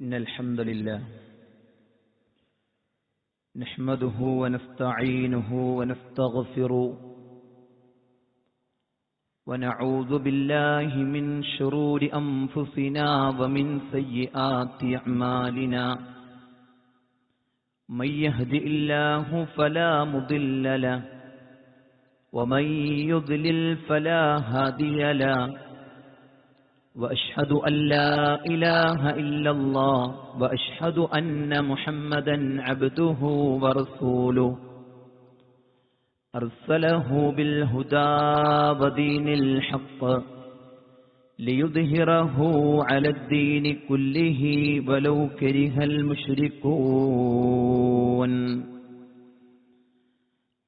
إن الحمد لله نحمده ونستعينه ونستغفره ونعوذ بالله من شرور أنفسنا ومن سيئات أعمالنا من يهد الله فلا مضل له ومن يضلل فلا هادي له وأشهد أن لا إله إلا الله وأشهد أن محمدا عبده ورسوله أرسله بالهدى ودين الحق ليظهره على الدين كله ولو كره المشركون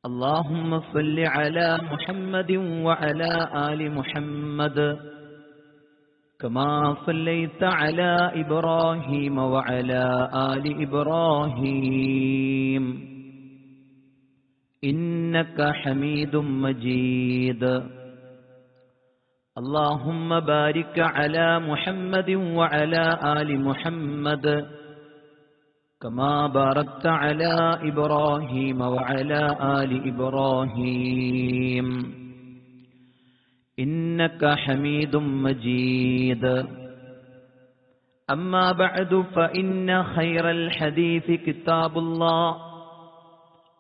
اللهم صل على محمد وعلى آل محمد كما صليت على إبراهيم وعلى آل إبراهيم إنك حميد مجيد اللهم بارك على محمد وعلى آل محمد كما باركت على إبراهيم وعلى آل إبراهيم إنك حميد مجيد أما بعد فإن خير الحديث كتاب الله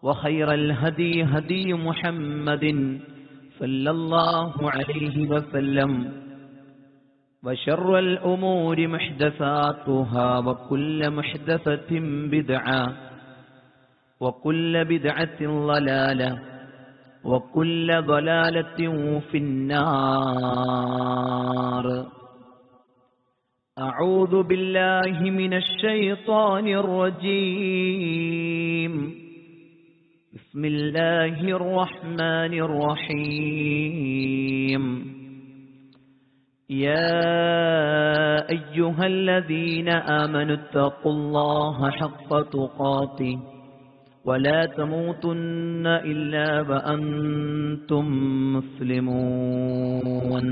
وخير الهدي هدي محمد صلى الله عليه وسلم وشر الأمور محدثاتها وكل محدثة بدعة وكل بدعة ضلالة وكل ضلالة في النار أعوذ بالله من الشيطان الرجيم بسم الله الرحمن الرحيم يا أيها الذين آمنوا اتقوا الله حق تقاته ولا تموتن إلا وأنتم مسلمون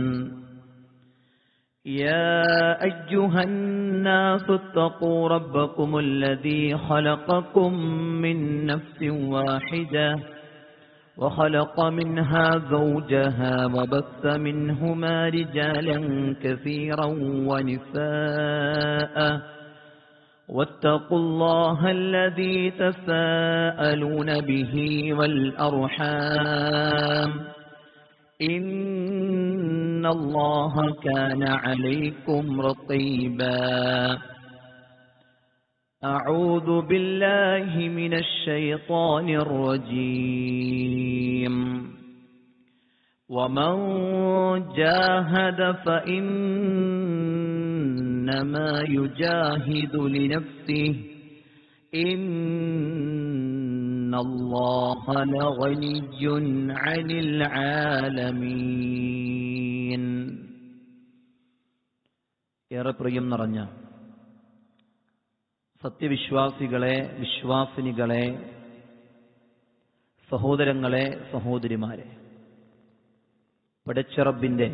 يا أيها الناس اتقوا ربكم الذي خلقكم من نفس واحدة وخلق منها زوجها وبث منهما رجالا كثيرا ونساء واتقوا الله الذي تساءلون به والأرحام إن الله كان عليكم رقيبا أعوذ بالله من الشيطان الرجيم ومن جاهد فإنما يجاهد لنفسه إن الله لغني عن العالمين ഏറെ പ്രിയം നിറഞ്ഞ സത്യവിശ്വാസികളെ, വിശ്വാസിനികളെ, സഹോദരങ്ങളെ, സഹോദരിമാരെ, പടച്ച റബ്ബിന്റെ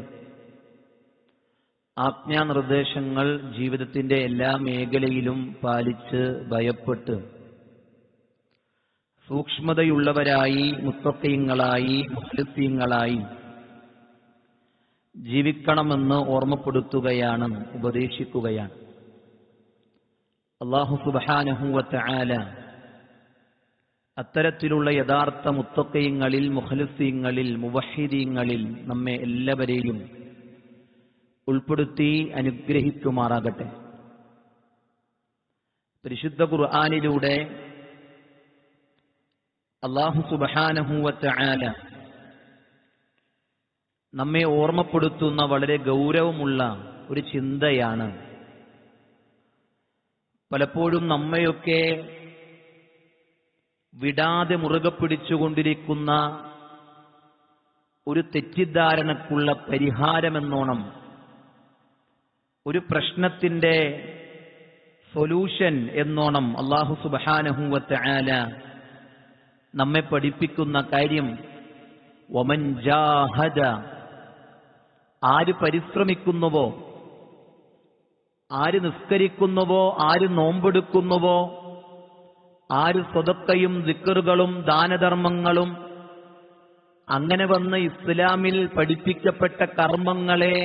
ആജ്ഞാനിർദ്ദേശങ്ങൾ ജീവിതത്തിന്റെ എല്ലാ മേഖലയിലും പാലിച്ച് ഭയപ്പെട്ട് സൂക്ഷ്മതയുള്ളവരായി, മുത്തഖീങ്ങളായി, മുഖ്ലിസീങ്ങളായി ജീവിക്കണമെന്ന് ഓർമ്മപ്പെടുത്തുകയാണ്, ഉപദേശിക്കുകയാണ്. അല്ലാഹു സുബ്ഹാനഹു വ തആല അത്തരത്തിലുള്ള യഥാർത്ഥ മുത്തഖീങ്ങളിൽ, മുഖ്ലിസീങ്ങളിൽ, മുവഹ്ഹിദീങ്ങളിൽ നമ്മെ എല്ലാവരെയും ഉൾപ്പെടുത്തി അനുഗ്രഹിക്കുമാറാകട്ടെ. പരിശുദ്ധ ഖുർആനിലൂടെ അല്ലാഹു സുബ്ഹാനഹു വ തആല നമ്മെ ഓർമ്മപ്പെടുത്തുന്ന വളരെ ഗൗരവമുള്ള ഒരു ചിന്തയാണ്. പലപ്പോഴും നമ്മയൊക്കെ വിടാതെ മുറുകെ പിടിച്ചുകൊണ്ടിരിക്കുന്ന ഒരു തെറ്റിദ്ധാരണക്കുള്ള പരിഹാരമെന്നോണം, ഒരു പ്രശ്നത്തിന്റെ സൊല്യൂഷൻ എന്നോണം അല്ലാഹു സുബ്ഹാനഹു വ തആല നമ്മെ പഠിപ്പിക്കുന്ന കാര്യം വമൻ ജാഹദ, ആര് പരിശ്രമിക്കുന്നുവോ, ആര് നിസ്കരിക്കുന്നുവോ, ആര് നോമ്പെടുക്കുന്നുവോ, ആര് സ്വതക്കയും ദിക്റുകളും ദാനധർമ്മങ്ങളും അങ്ങനെ വന്ന് ഇസ്ലാമിൽ പഠിപ്പിക്കപ്പെട്ട കർമ്മങ്ങളെ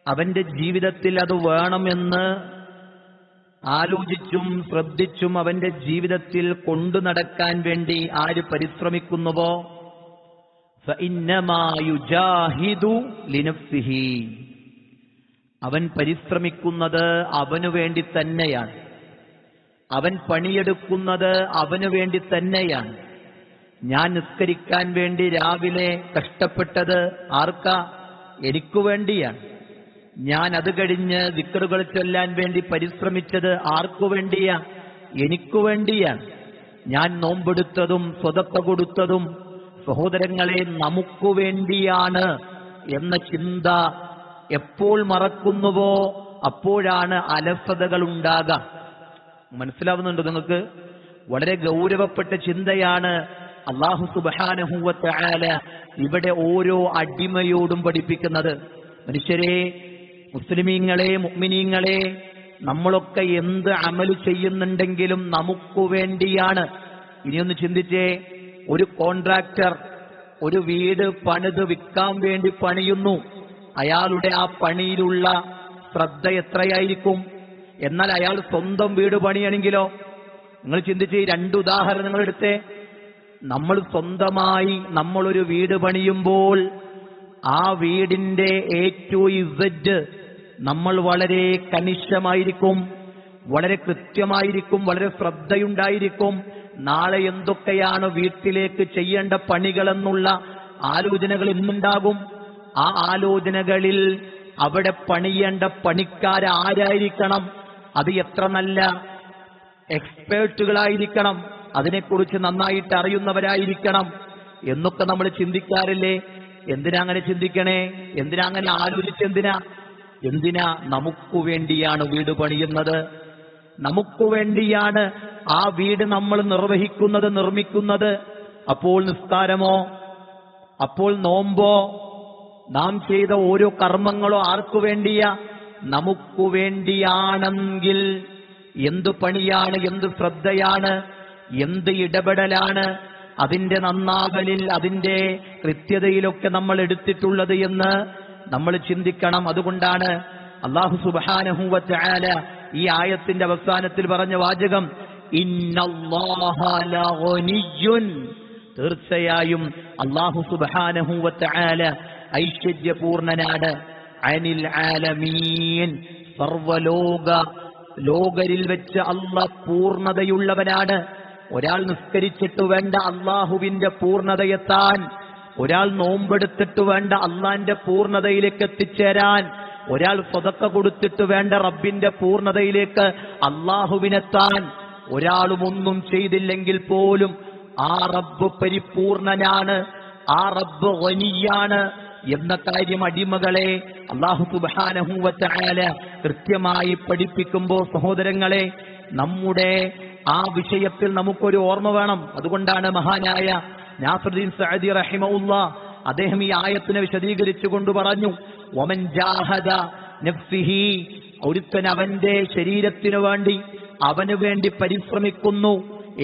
അവന്റെ ജീവിതത്തിൽ അത് വേണമെന്ന് ആലോചിച്ചും ശ്രദ്ധിച്ചും അവന്റെ ജീവിതത്തിൽ കൊണ്ടു നടക്കാൻ വേണ്ടി ആര് പരിശ്രമിക്കുന്നുവോ ഫഇന്നമാ യുജാഹിദു ലിനഫ്സിഹി, അവൻ പരിശ്രമിക്കുന്നത് അവനു വേണ്ടി തന്നെയാണ്, അവൻ പണിയെടുക്കുന്നത് അവനു വേണ്ടി തന്നെയാണ്. ഞാൻ നിസ്കരിക്കാൻ വേണ്ടി രാവിലെ കഷ്ടപ്പെട്ടത് ആർക്കാ? എനിക്കു വേണ്ടിയാണ്. ഞാൻ അത് കഴിഞ്ഞ് ദിക്റുകൾ ചൊല്ലാൻ വേണ്ടി പരിശ്രമിച്ചത് ആർക്കു വേണ്ടിയാ? എനിക്കു വേണ്ടിയാണ്. ഞാൻ നോമ്പെടുത്തതും സ്വതക്ക കൊടുത്തതും സഹോദരങ്ങളെ നമുക്കു വേണ്ടിയാണ് എന്ന ചിന്ത എപ്പോൾ മറക്കുന്നുവോ അപ്പോഴാണ് അലസതകൾ ഉണ്ടാകുക. മനസ്സിലാവുന്നുണ്ടോ നിങ്ങൾക്ക്? വളരെ ഗൗരവപ്പെട്ട ചിന്തയാണ് അല്ലാഹു സുബ്ഹാനഹു വ തആല ഇവിടെ ഓരോ അടിമയോടും പഠിപ്പിക്കുന്നത്. മനുഷ്യരെ, മുസ്ലിമീങ്ങളെ, മുഅ്മിനീങ്ങളെ, നമ്മളൊക്കെ എന്ത് അമല് ചെയ്യുന്നുണ്ടെങ്കിലും നമുക്കു വേണ്ടിയാണ്. ഇനിയൊന്ന് ചിന്തിച്ചേ, ഒരു കോൺട്രാക്ടർ ഒരു വീട് പണിത് വിൽക്കാൻ വേണ്ടി പണിയുന്നു. അയാളുടെ ആ പണിയിലുള്ള ശ്രദ്ധ എത്രയായിരിക്കും? എന്നാൽ അയാൾ സ്വന്തം വീട് പണിയണമെങ്കിലോ? നിങ്ങൾ ചിന്തിച്ച് ഈ രണ്ട് ഉദാഹരണങ്ങൾ എടുത്തേ. നമ്മൾ സ്വന്തമായി നമ്മളൊരു വീട് പണിയുമ്പോൾ ആ വീടിന്റെ A to Z നമ്മൾ വളരെ കണിശമായിരിക്കും, വളരെ കൃത്യമായിരിക്കും, വളരെ ശ്രദ്ധയുണ്ടായിരിക്കും. നാളെ എന്തൊക്കെയാണ് വീട്ടിലേക്ക് ചെയ്യേണ്ട പണികളെന്നുള്ള ആലോചനകൾ ഇന്നുണ്ടാകും. ആ ആലോചനകളിൽ അവിടെ പണിയേണ്ട പണിക്കാരാരായിരിക്കണം, അത് എത്ര നല്ല എക്സ്പേർട്ടുകളായിരിക്കണം, അതിനെക്കുറിച്ച് നന്നായിട്ട് അറിയുന്നവരായിരിക്കണം എന്നൊക്കെ നമ്മൾ ചിന്തിക്കാറില്ലേ? എന്തിനാ അങ്ങനെ ചിന്തിക്കണേ? എന്തിനാ അങ്ങനെ എന്തിനാ? നമുക്കു വേണ്ടിയാണ് വീട് പണിയുന്നത്, നമുക്കു വേണ്ടിയാണ് ആ വീട് നമ്മൾ നിർമ്മിക്കുന്നത്. അപ്പോൾ നിസ്കാരമോ, അപ്പോൾ നോമ്പോ, നാം ചെയ്ത ഓരോ കർമ്മങ്ങളോ ആർക്കു വേണ്ടിയാ? നമുക്കു വേണ്ടിയാണെങ്കിൽ എന്തു പണിയാണ്, എന്ത് ശ്രദ്ധയാണ്, എന്ത് ഇടപെടലാണ് അതിന്റെ നന്നാകലിൽ, അതിന്റെ കൃത്യതയിലൊക്കെ നമ്മൾ എടുത്തിട്ടുള്ളത് എന്ന് നമ്മൾ ചിന്തിക്കണം. അതുകൊണ്ടാണ് അല്ലാഹു സുബ്ഹാനഹു വ തആല ഈ ആയത്തിന്റെ അവസാനത്തിൽ പറഞ്ഞ വാചകം ഇന്നല്ലാഹ ലഗനിയ്യുൻ, തീർച്ചയായും അല്ലാഹു സുബ്ഹാനഹു വ തആല ഐശ്വര്യപൂർണനാണ്, അനിൽ ആലമീൻ, ലോകരിൽ വെച്ച് അല്ലാഹ് പൂർണ്ണതയുള്ളവനാണ്. ഒരാൾ നിസ്കരിച്ചിട്ട് വേണ്ട അള്ളാഹുവിന്റെ പൂർണ്ണതയെത്താൻ, ഒരാൾ നോമ്പെടുത്തിട്ട് വേണ്ട അള്ളാന്റെ പൂർണ്ണതയിലേക്ക് എത്തിച്ചേരാൻ, ഒരാൾ സ്വതക്ക കൊടുത്തിട്ട് വേണ്ട റബ്ബിന്റെ പൂർണ്ണതയിലേക്ക് അള്ളാഹുവിനെത്താൻ. ഒരാളും ഒന്നും ചെയ്തില്ലെങ്കിൽ പോലും ആ റബ്ബ് പരിപൂർണനാണ്, ആ റബ്ബ് ഗനിയാണ് എന്ന കാര്യം അടിമകളെ അല്ലാഹു സുബ്ഹാനഹു വ തആല കൃത്യമായി പഠിപ്പിക്കുമ്പോൾ സഹോദരങ്ങളെ, നമ്മുടെ ആ വിഷയത്തിൽ നമുക്കൊരു ഓർമ്മ വേണം. അതുകൊണ്ടാണ് മഹാനായ നാസിറുദ്ദീൻ സഅദി റഹിമഹുല്ലാഹ് അദ്ദേഹം ഈ ആയത്തിനെ വിശദീകരിച്ചുകൊണ്ട് പറഞ്ഞു, വമൻ ജാഹദ നഫ്സിഹി, ഒരുത്തൻ അവന്റെ ശരീരത്തിനു വേണ്ടി അവനു വേണ്ടി പരിശ്രമിക്കുന്നു.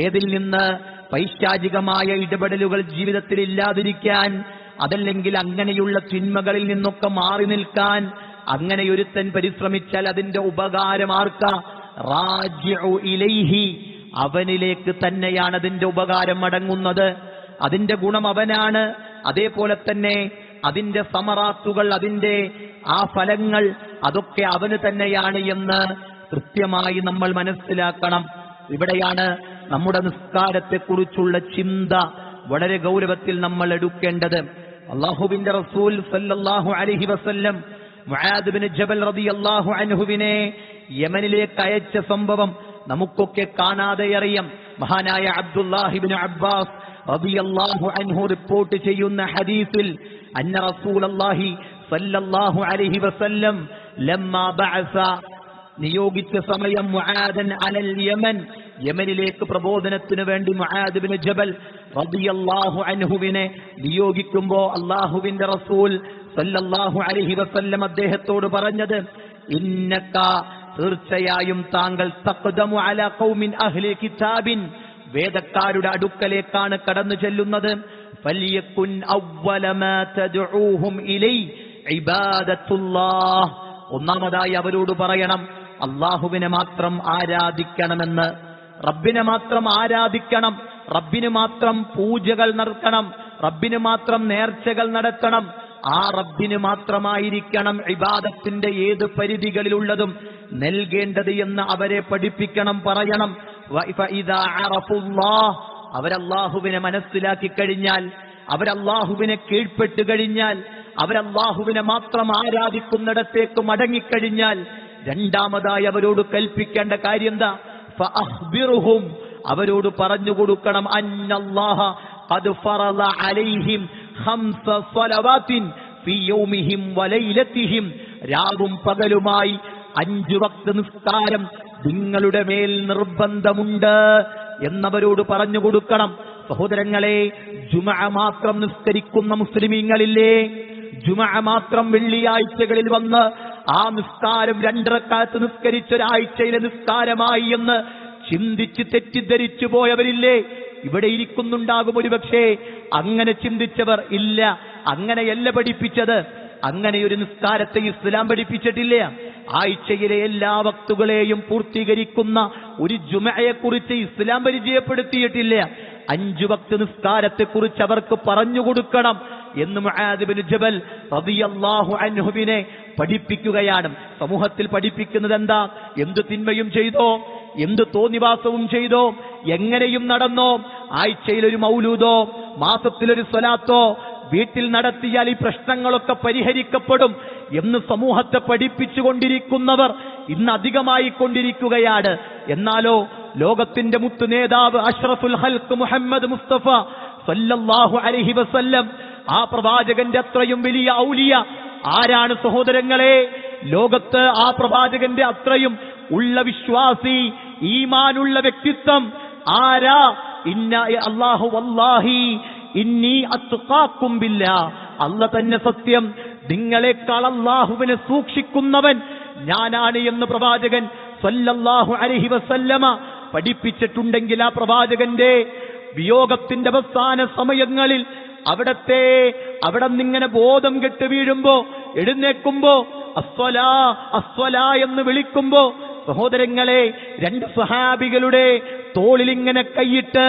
ഏതിൽ നിന്ന്? പൈശാചികമായ ഇടപെടലുകൾ ജീവിതത്തിൽ ഇല്ലാതിരിക്കാൻ, അതല്ലെങ്കിൽ അങ്ങനെയുള്ള തിന്മകളിൽ നിന്നൊക്കെ മാറി നിൽക്കാൻ. അങ്ങനെ ഒരുത്തൻ പരിശ്രമിച്ചാൽ അതിന്റെ ഉപകാരം ആർക്കാ? റാജിഉ ഇലൈഹി, അവനിലേക്ക് തന്നെയാണ് അതിന്റെ ഉപകാരം മടങ്ങുന്നത്, അതിന്റെ ഗുണം അവനാണ്. അതേപോലെ തന്നെ അതിന്റെ സമറാത്തുകൾ, അതിന്റെ ആ ഫലങ്ങൾ, അതൊക്കെ അവന് തന്നെയാണ് എന്ന് കൃത്യമായി നമ്മൾ മനസ്സിലാക്കണം. ഇവിടെയാണ് നമ്മുടെ നിസ്കാരത്തെക്കുറിച്ചുള്ള ചിന്ത വളരെ ഗൗരവത്തിൽ നമ്മൾ എടുക്കേണ്ടത്. അല്ലാഹുവിന്റെ റസൂൽ സല്ലല്ലാഹു അലൈഹി വസല്ലം മുആദ് ബിൻ ജബൽ റളിയല്ലാഹു അൻഹുവിനെ യമനിലേക്ക് അയച്ച സംഭവം നമുക്കൊക്കെ കാണാതെ അറിയാം. മഹാനായ അബ്ദുല്ലാഹി ഇബ്നു അബ്ബാസ് റളിയല്ലാഹു അൻഹു റിപ്പോർട്ട് ചെയ്യുന്ന ഹദീസിൽ അന്ന റസൂലുള്ളാഹി സല്ലല്ലാഹു അലൈഹി വസല്ലം ലമ്മാ ബഅസ, നിയോഗിച്ച സമയം മുആദൻ അലൽ യമൻ, യമനിലേക്ക് പ്രബോധനത്തിന് വേണ്ടി മുആദ് ഇബ്നു ജബൽ റളിയല്ലാഹു അൻഹുവിനെ നിയോഗിക്കുമ്പോൾ അല്ലാഹുവിന്റെ റസൂൽ സല്ലല്ലാഹു അലൈഹി വസല്ലം അദ്ദേഹത്തോട് പറഞ്ഞത് ഇന്നക തീർച്ചയായും താങ്കൾ തഖ്ദമു അലാ ഖൗമിൻ അഹ്ലി കിതാബിൻ വേദക്കാരുടെ അടുക്കലേക്കാണ് കടന്നു ചെല്ലുന്നത്. ഫലിയകുൻ അവ്വല മാ തദ്ഊഹും ഇലൈ ഇബാദത്തുല്ലാഹ് ഒന്നാമതായി അവരോട് പറയണം അല്ലാഹുവിനെ മാത്രം ആരാധിക്കണമെന്ന്. റബ്ബിനെ മാത്രം ആരാധിക്കണം, റബ്ബിന് മാത്രം പൂജകൾ നടത്തണം, റബ്ബിന് മാത്രം നേർച്ചകൾ നടത്തണം. ആ റബ്ബിന് മാത്രമായിരിക്കണം ഇബാദത്തിന്റെ ഏത് പരിധികളിലുള്ളതും നൽകേണ്ടത് എന്ന് അവരെ പഠിപ്പിക്കണം, പറയണം. ഫഇദാ അറഫുല്ലാഹ് അവരല്ലാഹുവിനെ മനസ്സിലാക്കി കഴിഞ്ഞാൽ, അവരല്ലാഹുവിനെ കീഴ്പ്പെട്ട് കഴിഞ്ഞാൽ, അവരല്ലാഹുവിനെ മാത്രം ആരാധിക്കുന്നിടത്തേക്ക് മടങ്ങിക്കഴിഞ്ഞാൽ രണ്ടാമതായി അവരോട് കൽപ്പിക്കേണ്ട കാര്യം എന്താ? ഫഅഖ്ബിറുഹും അവരോട് പറഞ്ഞു കൊടുക്കണം അന്നല്ലാഹ ഖദ് ഫറള അലൈഹിം ഖംസ സ്വലവാത്തിൻ ഫീ യൗമിഹിം വലൈലതിഹിം രാവും പകലുമായി 5 വക്ത് നിസ്കാരം നിങ്ങളുടെ മേൽ നിർബന്ധമുണ്ട് എന്നവരോട് പറഞ്ഞു കൊടുക്കണം. സഹോദരങ്ങളെ, ജുമഅ മാത്രം നിസ്കരിക്കുന്ന മുസ്ലിമീങ്ങളില്ലേ? ജുമഅ മാത്രം വെള്ളിയാഴ്ചകളിൽ വന്ന് ആ നിസ്കാരം 2 റക്അത്ത് നിസ്കരിച്ചൊരാഴ്ചയിലെ നിസ്കാരമായി എന്ന് ചിന്തിച്ച് തെറ്റിദ്ധരിച്ചു പോയവരില്ലേ? ഇവിടെ ഇരിക്കുന്നുണ്ടാകും ഒരുപക്ഷേ. അങ്ങനെ ചിന്തിച്ചവർ ഇല്ല. അങ്ങനെയല്ല പഠിപ്പിച്ചത്. അങ്ങനെയൊരു നിസ്കാരത്തെ ഇസ്ലാം പഠിപ്പിച്ചിട്ടില്ല. ആഴ്ചയിലെ എല്ലാ വക്തുകളെയും പൂർത്തീകരിക്കുന്ന ഒരു ജുമഅയെക്കുറിച്ച് ഇസ്ലാം പരിചയപ്പെടുത്തിയിട്ടില്ല. 5 വക്ത് നിസ്കാരത്തെക്കുറിച്ച് അവർക്ക് പറഞ്ഞു കൊടുക്കണം എന്ന് മുആദ് ഇബ്നു ജബൽ റളിയല്ലാഹു അൻഹുവിനെ പഠിപ്പിക്കുകയാണ്. സമൂഹത്തിൽ പഠിപ്പിക്കുന്നത് എന്താ? എന്ത് തിന്മയും ചെയ്തോ, എന്ത് തോന്നിവാസവും ചെയ്തോ, എങ്ങനെയും നടന്നോ, ആഴ്ചയിൽ ഒരു മൗലൂദോ മാസത്തിലൊരു സ്വലാത്തോ വീട്ടിൽ നടത്തിയാൽ ഈ പ്രശ്നങ്ങളൊക്കെ പരിഹരിക്കപ്പെടും എന്ന് സമൂഹത്തെ പഠിപ്പിച്ചുകൊണ്ടിരിക്കുന്നവർ ഇന്ന് അധികമായി കൊണ്ടിരിക്കുകയാണ്. എന്നാലോ ലോകത്തിന്റെ മുത്തു നേതാവ് അഷ്റഫുൽ ഖൽഖ് മുഹമ്മദ് മുസ്തഫ സല്ലല്ലാഹു അലൈഹി വസല്ലം, ആ പ്രവാചകന്റെ അത്രയും വലിയ ഔലിയ ആരാണ് സഹോദരങ്ങളെ? ലോകത്ത് ആ പ്രവാചകന്റെ അത്രയും ഉള്ള വിശ്വാസി, ഈമാനുള്ള വ്യക്തിത്വം ആരാ? അല്ലാഹു വല്ലാഹി ഇന്നി അത്ഖാക്കും ബില്ലാഹ്, അല്ലാഹ് തന്നെ സത്യം, നിങ്ങളെക്കാൾ അല്ലാഹുവിനെ സൂക്ഷിക്കുന്നവൻ ഞാനാണ് എന്ന് പ്രവാചകൻ സല്ലല്ലാഹു അലൈഹി വസല്ലമ പഠിപ്പിച്ചിട്ടുണ്ടെങ്കിൽ ആ പ്രവാചകന്റെ വിയോഗത്തിന്റെ അവസാന സമയങ്ങളിൽ അവിടെ നിന്നിങ്ങനെ ബോധം കെട്ട് വീഴുമ്പോ, എഴുന്നേക്കുമ്പോ അസ്വലാ അസ്വലാ എന്ന് വിളിക്കുമ്പോ സഹോദരങ്ങളെ, 2 സ്വഹാബികളുടെ തോളിൽ ഇങ്ങനെ കൈയിട്ട്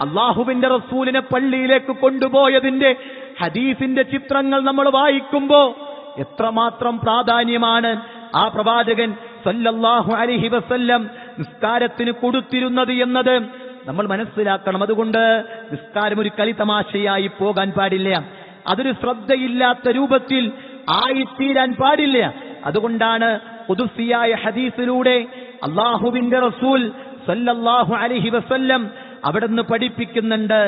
അള്ളാഹുവിന്റെ റസൂലിനെ പള്ളിയിലേക്ക് കൊണ്ടുപോയതിന്റെ ഹദീസിന്റെ ചിത്രങ്ങൾ നമ്മൾ വായിക്കുമ്പോ എത്രമാത്രം പ്രാധാന്യമാണ് ആ പ്രവാചകൻ സല്ലല്ലാഹു അലൈഹി വസല്ലം നിസ്കാരത്തിന് കൊടുത്തിരുന്നത് എന്നത് നമ്മൾ മനസ്സിലാക്കണം. അതുകൊണ്ട് നിസ്കാരം ഒരു കളിതമാശയായി പോകാൻ പാടില്ല. അതൊരു ശ്രദ്ധയില്ലാത്ത രൂപത്തിൽ ആയിത്തീരാൻ പാടില്ല. അതുകൊണ്ടാണ് ഖുദ്സിയായ ഹദീസിലൂടെ അല്ലാഹുവിന്റെ റസൂൽ സല്ലല്ലാഹു അലൈഹി വസല്ലം അവിടുന്ന് പഠിപ്പിക്കുന്നുണ്ട്.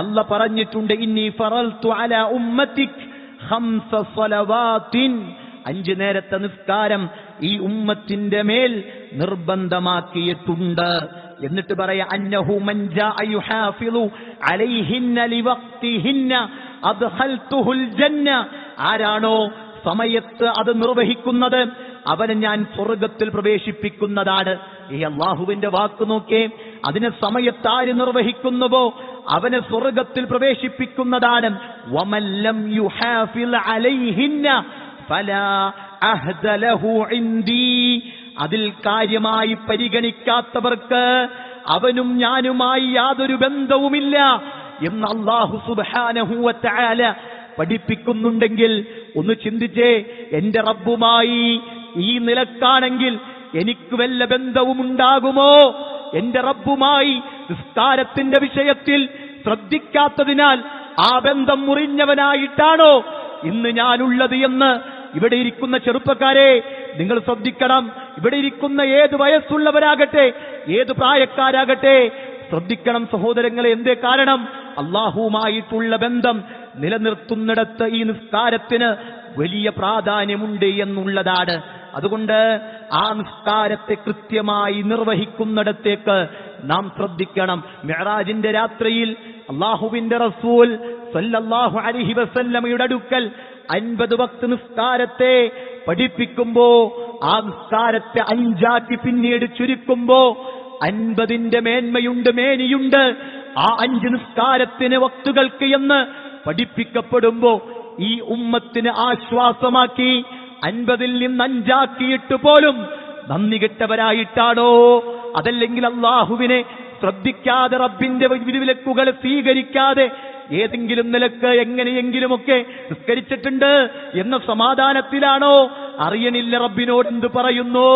അല്ലാഹ് പറഞ്ഞിട്ടുണ്ട്, ഇന്നി ഫറൽതു അലാ ഉമ്മതിക് ഖംസ സ്വലവാത്തിൻ, 5 നേരത്തെ നിസ്കാരം ഈ ഉമ്മത്തിന്റെ മേൽ നിർബന്ധമാക്കിയിട്ടുണ്ട്. എന്നിട്ട് പറയാ അന്നഹു മൻ ജാഅ യുഹാഫിളു അലൈഹിന്ന ലിവഖ്തിഹിന്ന അദ്ഖൽതുഹുൽ ജന്ന, ആരാണോ സമയത്ത് അത് നിർവഹിക്കുന്നത് അവനെ ഞാൻ സ്വർഗത്തിൽ പ്രവേശിപ്പിക്കുന്നതാണ്. ഈ അള്ളാഹുവിന്റെ വാക്ക് നോക്കേ, അതിനെ സമയത്ത് ആര് നിർവഹിക്കുന്നുവോ അവനെ സ്വർഗത്തിൽ പ്രവേശിപ്പിക്കുന്നതാണ്. വമൻ ലം യുഹാഫിൾ അലൈഹിന്ന ഫലാ അഹ്ദ ലഹു ഇൻദി, അതിൽ കാര്യമായി പരിഗണിക്കാത്തവർക്ക് അവനും ഞാനുമായി യാതൊരു ബന്ധവുമില്ല എന്ന് അല്ലാഹു സുബ്ഹാനഹു വ തആല പഠിപ്പിക്കുന്നുണ്ടെങ്കിൽ ഒന്ന് ചിന്തിച്ചേ, എന്റെ റബ്ബുമായി ഈ നിലക്കാണെങ്കിൽ എനിക്ക് വല്ല ബന്ധവും ഉണ്ടാകുമോ? എന്റെ റബ്ബുമായി നിസ്കാരത്തിന്റെ വിഷയത്തിൽ ശ്രദ്ധിക്കാത്തതിനാൽ ആ ബന്ധം മുറിഞ്ഞവനായിട്ടാണോ ഇന്ന് ഞാനുള്ളത് എന്ന് ഇവിടെ ഇരിക്കുന്ന ചെറുപ്പക്കാരെ നിങ്ങൾ ശ്രദ്ധിക്കണം. ഇവിടെ ഇരിക്കുന്ന ഏത് വയസ്സുള്ളവരാകട്ടെ, ഏത് പ്രായക്കാരാകട്ടെ, ശ്രദ്ധിക്കണം സഹോദരങ്ങളെ. എന്തേ കാരണം? അള്ളാഹുവുമായിട്ടുള്ള ബന്ധം നിലനിർത്തുന്നിടത്ത് ഈ നിസ്കാരത്തിന് വലിയ പ്രാധാന്യമുണ്ട് എന്നുള്ളതാണ്. അതുകൊണ്ട് ആ നിസ്കാരത്തെ കൃത്യമായി നിർവഹിക്കുന്നിടത്തേക്ക് നാം ശ്രദ്ധിക്കണം. മിഅ്റാജിന്റെ രാത്രിയിൽ അല്ലാഹുവിന്റെ റസൂൽ സല്ലല്ലാഹു അലൈഹി വസല്ലമയുടെ അടുക്കൽ 50 വക്ത് നിസ്കാരത്തെ പഠിപ്പിക്കുമ്പോ ആ നിസ്കാരത്തെ 5 പിന്നീട് ചുരുക്കുമ്പോ 50 മേന്മയുണ്ട്, മേനിയുണ്ട്. ആ 5 നിസ്കാരത്തിന് വക്തുകൾക്ക് എന്ന് പഠിപ്പിക്കപ്പെടുമ്പോ ഈ ഉമ്മത്തിന് ആശ്വാസമാക്കി 50 നിന്ന് 5 പോലും നന്ദി കെട്ടവരായിട്ടാണോ, അതല്ലെങ്കിൽ അള്ളാഹുവിനെ ശ്രദ്ധിക്കാതെ റബ്ബിന്റെ വിധിവിലക്കുകൾ സ്വീകരിക്കാതെ ഏതെങ്കിലും നിലക്ക് എങ്ങനെയെങ്കിലുമൊക്കെ നിസ്കരിച്ചിട്ടുണ്ട് എന്ന സമാധാനത്തിലാണോ? അറിയണില്ല റബ്ബിനോട് എന്ത് പറയുന്നു,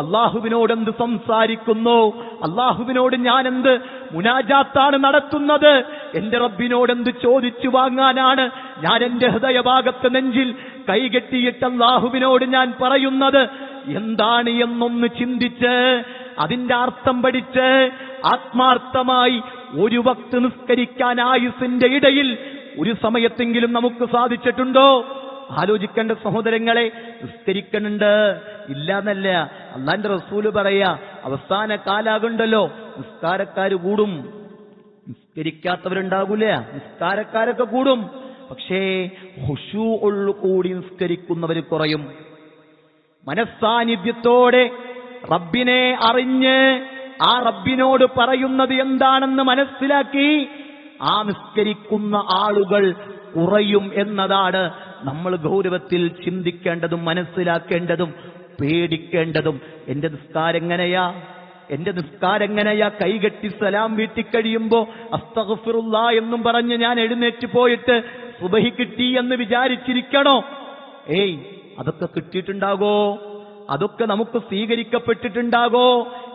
അള്ളാഹുവിനോട് എന്ത് സംസാരിക്കുന്നു, അള്ളാഹുവിനോട് ഞാൻ എന്ത് മുനാജാത്താണ് നടത്തുന്നത്, എന്റെ റബ്ബിനോട് എന്ത് ചോദിച്ചു വാങ്ങാനാണ് ഞാൻ എന്റെ ഹൃദയഭാഗത്ത് നെഞ്ചിൽ കൈകെട്ടിയിട്ട് അള്ളാഹുവിനോട് ഞാൻ പറയുന്നത് എന്താണ് എന്നൊന്ന് ചിന്തിച്ച് അതിന്റെ അർത്ഥം പഠിച്ച് ആത്മാർത്ഥമായി ഒരു വക്ത് നിസ്കരിക്കാൻ ആയുസിന്റെ ഇടയിൽ ഒരു സമയത്തെങ്കിലും നമുക്ക് സാധിച്ചിട്ടുണ്ടോ? ആലോചിക്കേണ്ട സഹോദരങ്ങളെ. നിസ്കരിക്കണുണ്ട് ഇല്ല എന്നല്ല, അള്ളാന്റെ റസൂല് പറയാ അവസാന കാലാകുണ്ടല്ലോ നിസ്കാരക്കാര് കൂടും, നിസ്കരിക്കാത്തവരുണ്ടാകൂല, നിസ്കാരക്കാരൊക്കെ കൂടും. പക്ഷേ ഖുശൂഉ കൂടി നിസ്കരിക്കുന്നവർ കുറയും. മനസ്സാന്നിധ്യത്തോടെ റബ്ബിനെ അറിഞ്ഞ് ആ റബ്ബിനോട് പറയുന്നത് എന്താണെന്ന് മനസ്സിലാക്കി ആ നിസ്കരിക്കുന്ന ആളുകൾ കുറയും എന്നതാണ് നമ്മൾ ഗൗരവത്തിൽ ചിന്തിക്കേണ്ടതും മനസ്സിലാക്കേണ്ടതും പേടിക്കേണ്ടതും. എന്റെ നിസ്കാരം എങ്ങനെയാ കൈകെട്ടി സലാം വീട്ടിക്കഴിയുമ്പോ അസ്തഗ്ഫിറുല്ലാ എന്നും പറഞ്ഞ് ഞാൻ എഴുന്നേറ്റ് പോയിട്ട് സുബഹി കിട്ടി എന്ന് വിചാരിച്ചിരിക്കണോ? അതൊക്കെ കിട്ടിയിട്ടുണ്ടാകോ? അതൊക്കെ നമുക്ക് സ്വീകരിക്കപ്പെട്ടിട്ടുണ്ടാകോ?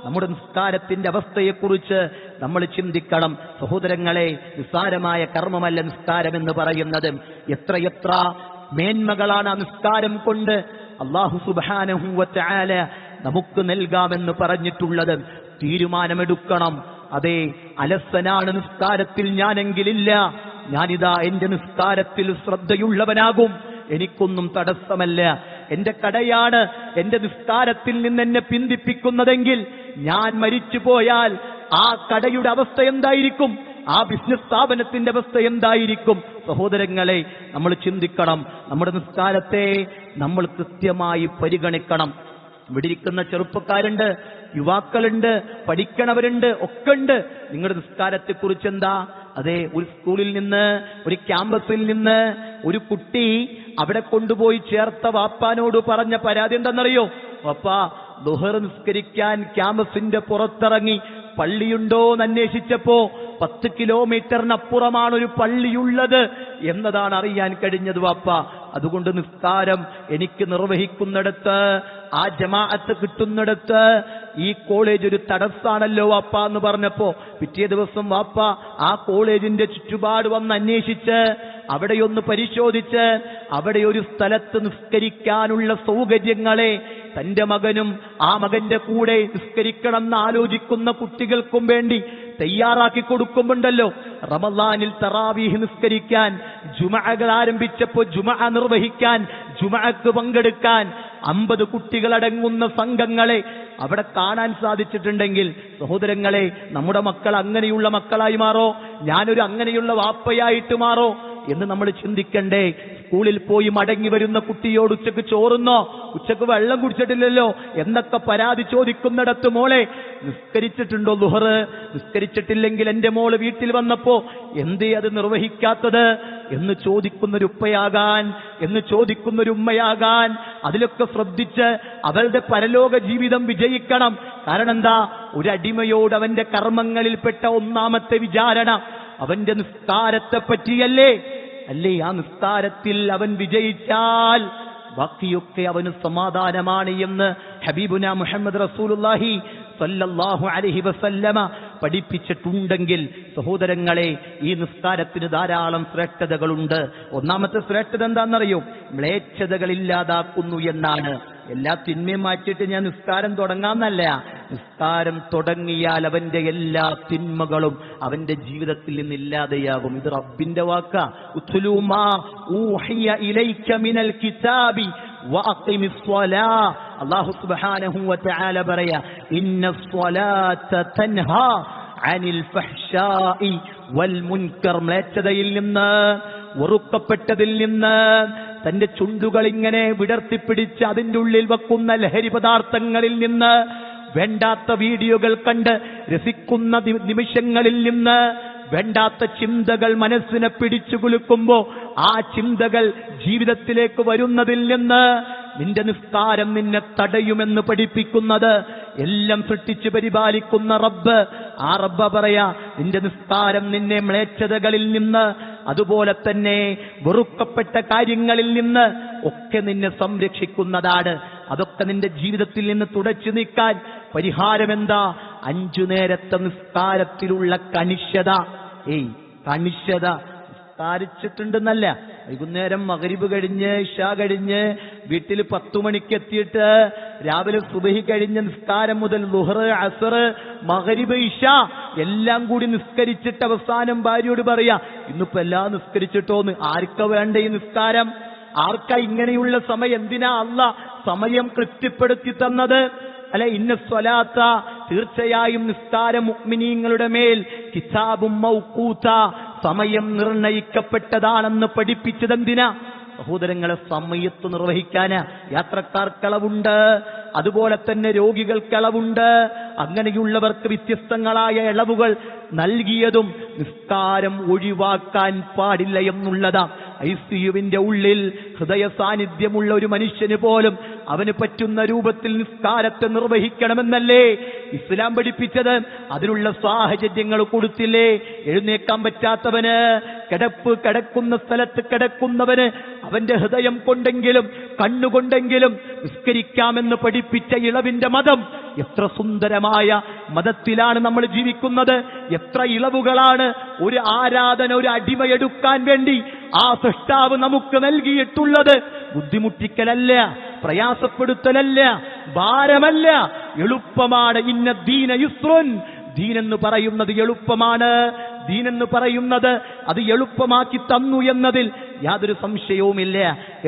നമ്മുടെ നിസ്കാരത്തിന്റെ അവസ്ഥയെക്കുറിച്ച് നമ്മൾ ചിന്തിക്കണം സഹോദരങ്ങളെ. നിസ്സാരമായ കർമ്മമല്ല നിസ്കാരം എന്ന് പറയുന്നത്. എത്രയെത്ര മേന്മകളാണ് ആ നിസ്കാരം കൊണ്ട് അല്ലാഹു സുബ്ഹാനഹു വ തആല നമുക്ക് നൽകാമെന്ന് പറഞ്ഞിട്ടുള്ളത്. തീരുമാനമെടുക്കണം. അതെ, അലസനാണ് നിസ്കാരത്തിൽ ഞാനെങ്കിലില്ല, ഞാനിതാ എന്റെ നിസ്കാരത്തിൽ ശ്രദ്ധയുള്ളവനാകും, എനിക്കൊന്നും തടസ്സമല്ല. എന്റെ കടയാണ് എന്റെ നിസ്കാരത്തിൽ നിന്ന് എന്നെ പിന്തിപ്പിക്കുന്നതെങ്കിൽ ഞാൻ മരിച്ചു പോയാൽ ആ കടയുടെ അവസ്ഥ എന്തായിരിക്കും? ആ ബിസിനസ് സ്ഥാപനത്തിന്റെ അവസ്ഥ എന്തായിരിക്കും? സഹോദരങ്ങളെ, നമ്മൾ ചിന്തിക്കണം. നമ്മുടെ നിസ്കാരത്തെ നമ്മൾ കൃത്യമായി പരിഗണിക്കണം. ഇവിടെ ഇരിക്കുന്ന ചെറുപ്പക്കാരുണ്ട്, യുവാക്കളുണ്ട്, പഠിക്കണവരുണ്ട്, ഒക്കെ ഉണ്ട്. നിങ്ങളുടെ നിസ്കാരത്തെക്കുറിച്ച് എന്താ? അതെ, ഒരു സ്കൂളിൽ നിന്ന്, ഒരു ക്യാമ്പസിൽ നിന്ന് ഒരു കുട്ടി അവിടെ കൊണ്ടുപോയി ചേർത്ത വാപ്പാനോട് പറഞ്ഞ പരാതി എന്താണെന്നറിയോ? വാപ്പാ, ദുഹർ നിസ്കരിക്കാൻ ക്യാമ്പസിന്റെ പുറത്തിറങ്ങി പള്ളിയുണ്ടോ എന്ന് അന്വേഷിച്ചപ്പോ 10 കിലോമീറ്ററിനപ്പുറമാണ് ഒരു പള്ളിയുള്ളത് എന്നതാണ് അറിയാൻ കഴിഞ്ഞത് വാപ്പ. അതുകൊണ്ട് നിസ്കാരം എനിക്ക് നിർവഹിക്കുന്നിടത്ത്, ആ ജമാഅത്ത് കിട്ടുന്നിടത്ത് ഈ കോളേജ് ഒരു തടസ്സാണല്ലോ വാപ്പ എന്ന് പറഞ്ഞപ്പോ പിറ്റേ ദിവസം വാപ്പ ആ കോളേജിന്റെ ചുറ്റുപാട് വന്ന് അന്വേഷിച്ച് അവിടെയൊന്ന് പരിശോധിച്ച് അവിടെ ഒരു സ്ഥലത്ത് നിസ്കരിക്കാനുള്ള സൗകര്യങ്ങളെ തന്റെ മകനും ആ മകന്റെ കൂടെ നിസ്കരിക്കണമെന്ന് ആലോചിക്കുന്ന കുട്ടികൾക്കും വേണ്ടി തയ്യാറാക്കി കൊടുക്കുമ്പോണ്ടല്ലോ. റമളാനിൽ തറാവീഹ് നിസ്കരിക്കാൻ, ജുമഅകൾ ആരംഭിച്ചപ്പോൾ ജുമഅ നിർവഹിക്കാൻ, ജുമഅക്ക് പങ്കെടുക്കാൻ 50 കുട്ടികളടങ്ങുന്ന സംഘങ്ങളെ അവിടെ കാണാൻ സാധിച്ചിട്ടുണ്ടെങ്കിൽ സഹോദരങ്ങളെ, നമ്മുടെ മക്കൾ അങ്ങനെയുള്ള മക്കളായി മാറോ? ഞാനൊരു അങ്ങനെയുള്ള വാപ്പയായിട്ട് മാറോ എന്ന് നമ്മൾ ചിന്തിക്കണ്ടേ? സ്കൂളിൽ പോയി മടങ്ങി വരുന്ന കുട്ടിയോട് ഉച്ചക്ക് ചോറുന്നോ, ഉച്ചക്ക് വെള്ളം കുടിച്ചിട്ടില്ലല്ലോ എന്നൊക്കെ പരാതി ചോദിക്കുന്നിടത്ത് മോളെ നിസ്കരിച്ചിട്ടുണ്ടോ ളുഹർ? നിസ്കരിച്ചിട്ടില്ലെങ്കിൽ എന്റെ മോള് വീട്ടിൽ വന്നപ്പോ എന്തേ അത് നിർവഹിക്കാത്തത് എന്ന് ചോദിക്കുന്നൊരു ഉപ്പയാകാൻ, എന്ന് ചോദിക്കുന്നൊരു ഉമ്മയാകാൻ, അതിലൊക്കെ ശ്രദ്ധിച്ച് അവളുടെ പരലോക ജീവിതം വിജയിക്കണം. കാരണം എന്താ? ഒരടിമയോട് അവന്റെ കർമ്മങ്ങളിൽപ്പെട്ട ഒന്നാമത്തെ വിചാരണ അവന്റെ നിസ്കാരത്തെ പറ്റിയല്ലേ? അല്ലേ? ആ നിസ്കാരത്തിൽ അവൻ വിജയിച്ചാൽ ബാക്കിയൊക്കെ അവന് സമാധാനമാണ് എന്ന് ഹബീബുന മുഹമ്മദ് റസൂലുള്ളാഹി സല്ലല്ലാഹു അലൈഹി വസല്ലമ പഠിപ്പിച്ചിട്ടുണ്ടെങ്കിൽ സഹോദരങ്ങളെ, ഈ നിസ്കാരത്തിന് ധാരാളം ശ്രേഷ്ഠതകളുണ്ട്. ഒന്നാമത്തെ ശ്രേഷ്ഠത എന്താണെന്നറിയോ? മ്ലേച്ഛതകൾ ഇല്ലാതാക്കുന്നു എന്നാണ്. എല്ലാ തിന്മയും മാറ്റിയിട്ട് ഞാൻ നിസ്കാരം തുടങ്ങാമെന്നല്ല. നിസ്കാരം തുടങ്ങിയാൽ അവന്റെ എല്ലാ തിന്മകളും അവന്റെ ജീവിതത്തിൽ നിന്ന് ഇല്ലാതെയാകും. ഇത് റബ്ബിന്റെ വാക്കാ. ഉത്ലു മാ ഊഹിയ ഇലൈക മിനൽ കിതാബി വഅഖിമിസ് സ്വലാ. അല്ലാഹു സുബ്ഹാനഹു വ തആല പറയാ, ഇന്നസ് സ്വലാത്ത തൻഹാ അനിൽ ഫഹ്ശാഇ വൽ മുൻകർ. മ്ലേച്ഛതയിൽ നിന്ന്, വെറുക്കപ്പെട്ടതിൽ നിന്ന്, തന്റെ ചുണ്ടുകൾ ഇങ്ങനെ വിടർത്തിപ്പിടിച്ച് അതിൻ്റെ ഉള്ളിൽ വെക്കുന്ന ലഹരി പദാർത്ഥങ്ങളിൽ നിന്ന്, വേണ്ടാത്ത വീഡിയോകൾ കണ്ട് രസിക്കുന്ന നിമിഷങ്ങളിൽ നിന്ന്, വേണ്ടാത്ത ചിന്തകൾ മനസ്സിനെ പിടിച്ചു കുലുക്കുമ്പോ ആ ചിന്തകൾ ജീവിതത്തിലേക്ക് വരുന്നതിൽ നിന്ന് നിന്റെ നിസ്കാരം നിന്നെ തടയുമെന്ന് പഠിപ്പിക്കുന്നത് എല്ലാം സൃഷ്ടിച്ച് പരിപാലിക്കുന്ന റബ്ബ്. ആ റബ്ബ പറയാ, നിന്റെ നിസ്കാരം നിന്നെ മ്ലേച്ഛതകളിൽ നിന്ന്, അതുപോലെ തന്നെ വെറുക്കപ്പെട്ട കാര്യങ്ങളിൽ നിന്ന് ഒക്കെ നിന്നെ സംരക്ഷിക്കുന്നതാണ്. അതൊക്കെ നിന്റെ ജീവിതത്തിൽ നിന്ന് തുടച്ചു നീക്കാൻ പരിഹാരമെന്താ? 5 നേരത്തെ നിസ്കാരത്തിലുള്ള കണിശത. കണിശത. നിസ്കാരിച്ചിട്ടുണ്ടെന്നല്ല, വൈകുന്നേരം മഗ്രിബ് കഴിഞ്ഞ് ഇശാ കഴിഞ്ഞ് വീട്ടിൽ 10 മണിക്ക് എത്തിയിട്ട് രാവിലെ സുബഹി കഴിഞ്ഞ് നിസ്കാരം മുതൽ ളുഹർ, അസ്ർ, മഗ്രിബ്, ഇശാ എല്ലാം കൂടി നിസ്കരിച്ചിട്ട് അവസാനം ഭാര്യയോട് പറയാ, ഇന്നിപ്പോ എല്ലാം നിസ്കരിച്ചിട്ടോന്ന്. ആർക്കാ വേണ്ട ഈ നിസ്കാരം? ആർക്കാ ഇങ്ങനെയുള്ള സമയം? എന്തിനാ അല്ലാഹ് സമയം കൃത്യപ്പെടുത്തി തന്നത്? അല്ലെ, ഇന്ന സ്വലാത്ത, തീർച്ചയായും നിസ്കാരം മുഅ്മിനീങ്ങളുടെ മേൽ കിതാബും മൗഖൂത, സമയം നിർണയിക്കപ്പെട്ടതാണെന്ന് പഠിപ്പിച്ചതെന്തിനാ? സഹോദരങ്ങളെ, സമയത്ത് നിർവഹിക്കാന്. യാത്രക്കാർക്കളവുണ്ട്, അതുപോലെ തന്നെ രോഗികൾക്കളവുണ്ട്. അങ്ങനെയുള്ളവർക്ക് വ്യത്യസ്തങ്ങളായ ഇളവുകൾ നൽകിയതും നിസ്കാരം ഒഴിവാക്കാൻ പാടില്ല എന്നുള്ളതാ. ICUവിന്റെ ഉള്ളിൽ ഹൃദയ സാന്നിധ്യമുള്ള ഒരു മനുഷ്യന് പോലും അവന് പറ്റുന്ന രൂപത്തിൽ നിസ്കാരത്തെ നിർവഹിക്കണമെന്നല്ലേ ഇസ്ലാം പഠിപ്പിച്ചത്? അതിനുള്ള സാഹചര്യങ്ങൾ കൊടുത്തില്ലേ? എഴുന്നേക്കാൻ പറ്റാത്തവന്, കിടക്കുന്ന സ്ഥലത്ത് കിടക്കുന്നവന് അവന്റെ ഹൃദയം കൊണ്ടെങ്കിലും കണ്ണുകൊണ്ടെങ്കിലും നിസ്കരിക്കാമെന്ന് പഠിപ്പിച്ച ഇളവിന്റെ മതം. എത്ര സുന്ദരമായ മതത്തിലാണ് നമ്മൾ ജീവിക്കുന്നത്! എത്ര ഇളവുകളാണ് ഒരു ആരാധന, ഒരു അടിമയെടുക്കാൻ വേണ്ടി ആ സൃഷ്ടാവ് നമുക്ക് നൽകിയിട്ടുള്ളത്. ബുദ്ധിമുട്ടിക്കലല്ല, പ്രയാസപ്പെടുത്തലല്ല, ഭാരമല്ല, എളുപ്പമാണ്. ഇന്ന ദീന യുസ്റുൻ, ദീനെന്ന് പറയുന്നത് എളുപ്പമാണ്. ദീനെന്ന് പറയുന്നത് അത് എളുപ്പമാക്കി തന്നു എന്നതിൽ യാതൊരു സംശയവുമില്ല.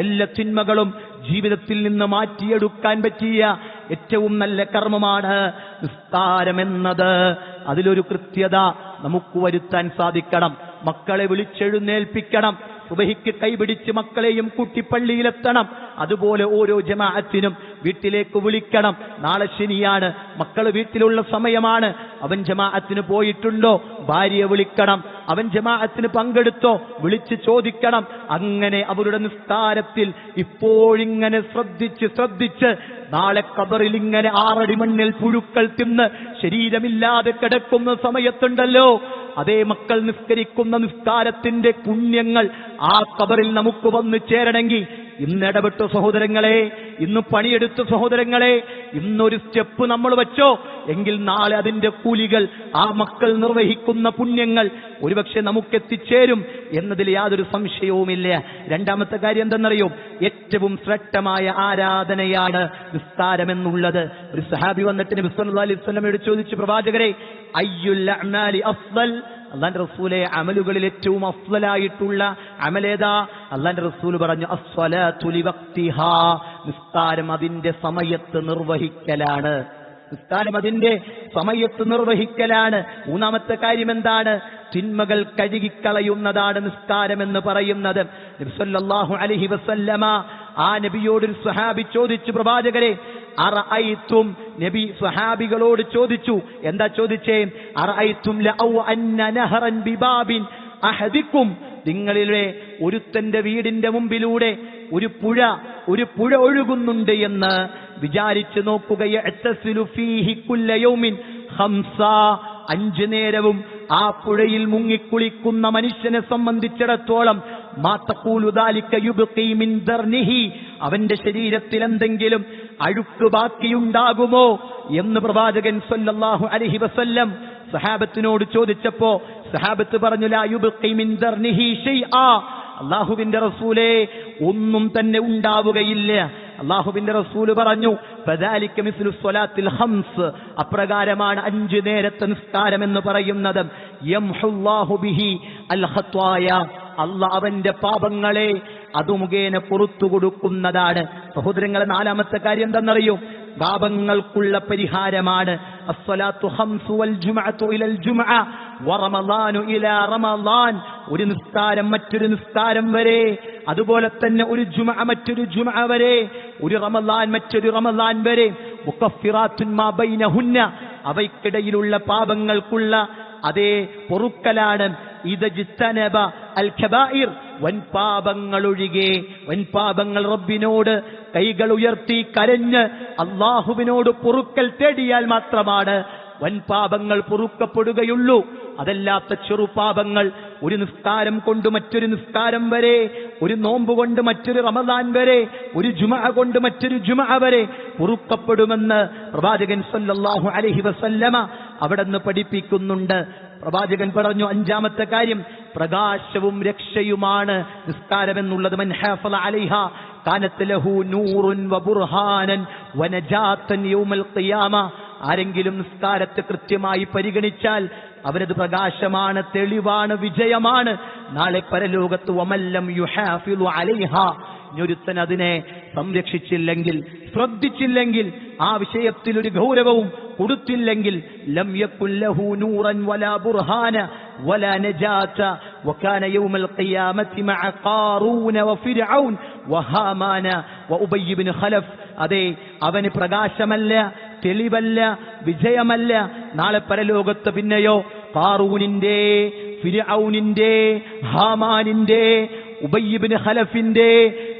എല്ലാ തിന്മകളും ജീവിതത്തിൽ നിന്ന് മാറ്റിയെടുക്കാൻ പറ്റിയ ഏറ്റവും നല്ല കർമ്മമാണ് നിസ്കാരമെന്നത്. അതിലൊരു കൃത്യത നമുക്ക് വരുത്താൻ സാധിക്കണം. മക്കളെ വിളിച്ചെഴുന്നേൽപ്പിക്കണം. സുബഹിക്ക് കൈപിടിച്ച് മക്കളെയും കൂട്ടി പള്ളിയിലെത്തണം. അതുപോലെ ഓരോ ജമാഅത്തിനും വീട്ടിലേക്ക് വിളിക്കണം. നാളെ ശനിയാണ്, മക്കൾ വീട്ടിലുള്ള സമയമാണ്. അവൻ ജമാഅത്തിന് പോയിട്ടുണ്ടോ? ഭാര്യയെ വിളിക്കണം. അവൻ ജമാഅത്തിന് പങ്കെടുത്തോ? വിളിച്ച് ചോദിക്കണം. അങ്ങനെ അവരുടെ നിസ്കാരത്തിൽ ഇപ്പോഴിങ്ങനെ ശ്രദ്ധിച്ച് നാളെ ഖബറിൽ ഇങ്ങനെ 6 അടി മണ്ണിൽ പുഴുക്കൾ തിന്ന് ശരീരമില്ലാതെ കിടക്കുന്ന സമയത്തുണ്ടല്ലോ, അതേ മക്കൾ നിസ്കരിക്കുന്ന നിസ്കാരത്തിന്റെ പുണ്യങ്ങൾ ആ ഖബറിൽ നമുക്ക് വന്നു ചേരണമെങ്കിൽ ഇന്നിടപെട്ടു സഹോദരങ്ങളെ, ഇന്ന് പണിയെടുത്തു സഹോദരങ്ങളെ, ഇന്നൊരു സ്റ്റെപ്പ് നമ്മൾ വെച്ചോ എങ്കിൽ നാളെ അതിന്റെ കൂലികൾ, ആ മക്കൾ നിർവഹിക്കുന്ന പുണ്യങ്ങൾ ഒരുപക്ഷെ നമുക്കെത്തിച്ചേരും എന്നതിൽ യാതൊരു സംശയവുമില്ല. രണ്ടാമത്തെ കാര്യം എന്തെന്നറിയോ? ഏറ്റവും ശ്രേഷ്ഠമായ ആരാധനയാണ് നിസ്കാരമെന്നുള്ളത്. ഒരു സഹാബി വന്നിട്ട് നബി സല്ലല്ലാഹു അലൈഹി വസല്ലമയോട് ചോദിച്ചു, പ്രവാചകരെ, അയ്യുൽ അഅ്മാലി അഫ്ളൽ, അല്ലാഹുവിന്റെ റസൂലെ, അമലുകളിൽ ഏറ്റവും അഫ്ളലായിട്ടുള്ള അമലേതാ? അല്ലാഹുവിന്റെ റസൂൽ പറഞ്ഞു, അസ്സലാത്തു ലിവഖ്തിഹാ, നിസ്കാരം അതിന്റെ സമയത്ത് നിർവഹിക്കലാണ്. നിസ്കാരം അതിന്റെ സമയത്ത് നിർവഹിക്കലാണ്. മൂന്നാമത്തെ കാര്യം എന്താണ്? തിന്മകൾ കഴുകിക്കളയുന്നതാണ് നിസ്കാരം എന്ന് പറയുന്നത്. നബി സല്ലല്ലാഹു അലൈഹി വസല്ലമ ആ നബിയോടൊരു സ്വഹാബി ചോദിച്ചു, പ്രവാചകരെ, അറഅയ്തും, നബി സ്വഹാബികളോട് ചോദിച്ചു. എന്താ ചോദിച്ചേ? അറഅയ്തും ലഔ അന്ന നഹറൻ ബിബാബിൻ അഹദിക്കും, നിങ്ങളിലെ ഒരുത്തന്റെ വീടിന്റെ മുമ്പിലൂടെ ഒരു പുഴ ഒഴുകുന്നുണ്ട് എന്ന് വിചാരിച്ചു നോക്കുക. യഅ്തസിലു ഫീഹി കുല്ല യൗമിൻ 5 നേരവും ആ പുഴയിൽ മുങ്ങിക്കുളിക്കുന്ന മനുഷ്യനെ സംബന്ധിച്ചിടത്തോളം മാ തഖൂലു ദാലിക യുബ്ഖി മിൻ ദർനിഹി, അവന്റെ ശരീരത്തിൽ എന്തെങ്കിലും അഴുക്ക് ബാക്കിയുണ്ടാകുമോ എന്ന് പ്രവാചകൻ സല്ലല്ലാഹു അലൈഹി വസല്ലം സഹാബത്തിനോട് ചോദിച്ചപ്പോ സഹാബത്ത് പറഞ്ഞു, ലാ യുബ്ഖി മിൻ ദർനിഹി ഷൈആ, അല്ലാഹുവിന്റെ റസൂലേ, ഒന്നും തന്നെ ഉണ്ടാവുകയില്ല. അല്ലാഹുവിന്റെ റസൂല് പറഞ്ഞു, ഫദാലിക മിസ്ലു സ്വലാത്തിൽ 5, അപ്രകാരമാണ് 5 നേരത്തെ നിസ്കാരം എന്ന് പറയുന്നത്. യംഹുല്ലാഹു ബിഹി അൽ ഖത്വായ, അല്ലാഹ് അവന്റെ പാപങ്ങളെ അതു മുഖേന പുറത്തു കൊടുക്കുന്നതാണ്. സഹോദരങ്ങളെ, നാലാമത്തെ കാര്യം എന്താണെന്നറിയോ? പാപങ്ങൾക്കുള്ള പരിഹാരമാണ്. അസ്സലാത്തു 5 വൽ ജുമുഅത്തു ഇലൽ ജുമുഅ വറമളാനു ഇലാ റമളാൻ, ഒരു നിസ്കാരം മറ്റൊരു നിസ്കാരം വരെ അതുപോലെ തന്നെ ഒരു ജുമഅ മറ്റൊരു ജുമഅ വരെ, ഒരു റമളാൻ മറ്റൊരു റമളാൻ വരെ, മുകഫിറാത്തുൻ മാ ബൈനഹുന്ന, അവയ്ക്കിടയിലുള്ള പാപങ്ങൾക്കുള്ള അതേ പൊറുക്കലാണ്. ഇദജ്തനബ അൽ കബായിർ, വൻപാപങ്ങൾ ഒഴികെ, വൻപാപങ്ങൾ റബ്ബിനോട് കൈകൾ ഉയർത്തി കരഞ്ഞ് അള്ളാഹുവിനോട് പൊറുക്കൽ തേടിയാൽ മാത്രമാണ് വൻപാപങ്ങൾ പൊറുക്കപ്പെടുകയുള്ളൂ. അതല്ലാത്ത ചെറുപാപങ്ങൾ ഒരു നിസ്കാരം കൊണ്ട് മറ്റൊരു നിസ്കാരം വരെ, ഒരു നോമ്പ് കൊണ്ട് മറ്റൊരു റമളാൻ വരെ, ഒരു ജുമഅ കൊണ്ട് മറ്റൊരു ജുമഅ വരെ പൊറുക്കപ്പെടുമെന്ന് പ്രവാചകൻ സല്ലല്ലാഹു അലൈഹി വസല്ലമ അവിടുന്ന് പഠിപ്പിക്കുന്നുണ്ട്. പ്രവാചകൻ പറഞ്ഞു, അഞ്ചാമത്തെ കാര്യം പ്രകാശവും രക്ഷയുമാണ് നിസ്കാരം എന്നുള്ളത്. മൻ ഹാഫള അലൈഹ കാനത് ലഹു നൂറുൻ വബുർഹാനൻ വനജാതൻ യൗമൽ ഖിയാമ. ആരെങ്കിലും നിസ്കാരത്തെ കൃത്യമായി പരിഗണിച്ചാൽ അവരത് പ്രകാശമാണ്, തെളിവാണ്, വിജയമാണ് നാളെ പരലോകത്ത്. വമല്ലം യുഹാഫിളു അലൈഹ, ഒരുത്തൻ അതിനെ സംരക്ഷിച്ചില്ലെങ്കിൽ, ശ്രദ്ധിച്ചില്ലെങ്കിൽ, ആ വിഷയത്തിൽ ഒരു ഗൗരവവും കൊടുത്തില്ലെങ്കിൽ, ലം യകുൽ ലഹു നൂറൻ വലാ ബുർഹാന വലാ നജാത വകാന യൗമൽ ഖിയാമത്തി മഅ ഖാറൂന വഫിർഔൻ വഹാമാന വഉബയ്യ് ഇബ്നു ഖലഫ്. അതെ, അവന് പ്രകാശമല്ല, തെളിവല്ല, വിജയമല്ല നാളെ പരലോകത്ത്. പിന്നെയോ ഖാറൂനിന്റെ, ഫിർഔനിന്റെ, ഹാമാനിന്റെ, ഉബയ്യ് ഇബ്നു ഖലഫിന്റെ,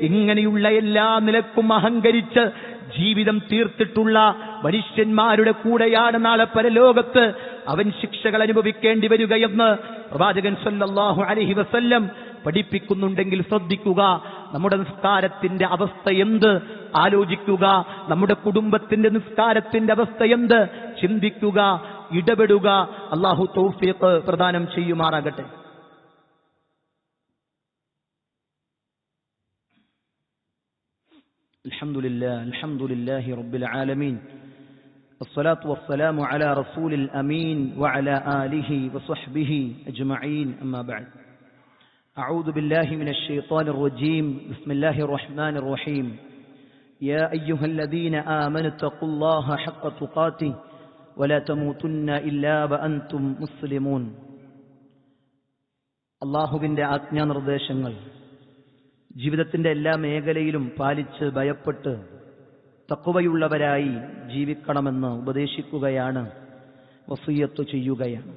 ഇങ്ങനെയുള്ള എല്ലാ നിലക്കും അഹങ്കരിച്ച് ജീവിതം തീർത്തിട്ടുള്ള മനുഷ്യന്മാരുടെ കൂടെയാണ് നാളെ പരലോകത്ത് അവൻ ശിക്ഷകൾ അനുഭവിക്കേണ്ടി വരികയെന്ന് പ്രവാചകൻ സല്ലല്ലാഹു അലൈഹി വസല്ലം പഠിപ്പിക്കുന്നുണ്ടെങ്കിൽ ശ്രദ്ധിക്കുക. നമ്മുടെ നിസ്കാരത്തിന്റെ അവസ്ഥ എന്ത് ആലോചിക്കുക. നമ്മുടെ കുടുംബത്തിന്റെ നിസ്കാരത്തിന്റെ അവസ്ഥ എന്ത് ചിന്തിക്കുക, ഇടപെടുക. അല്ലാഹു തൗഫീഖ് പ്രദാനം ചെയ്യുമാറാകട്ടെ. അൽഹംദുലില്ലാഹി റബ്ബിൽ ആലമീൻ വസ്സലാത്തു വസ്സലാമു അലാ റസൂലിൽ അമീൻ വഅലാ ആലിഹി വസ്വഹ്ബിഹി അജ്മഈൻ. അമ്മാ ബഅദ്. അഊദു ബില്ലാഹി മിനശ് ശൈത്വാനിർ റജീം. ബിസ്മില്ലാഹിർ റഹ്മാനിർ റഹീം. യാ അയ്യുഹല്ലദീന ആമനു തഖുല്ലാഹ ഹഖ്ക തുഖാതിഹി വലാ തമൂതുന്ന ഇല്ലാ വഅൻതും മുസ്ലിമൂൻ. അല്ലാഹുവിന്റെ ആജ്ഞാനിർദ്ദേശങ്ങൾ ജീവിതത്തിന്റെ എല്ലാ മേഖലയിലും പാലിച്ച് ഭയപ്പെട്ട് തഖ്വയുള്ളവരായി ജീവിക്കണമെന്ന് ഉപദേശിക്കുകയാണ്, വസിയ്യത്ത് ചെയ്യുകയാണ്.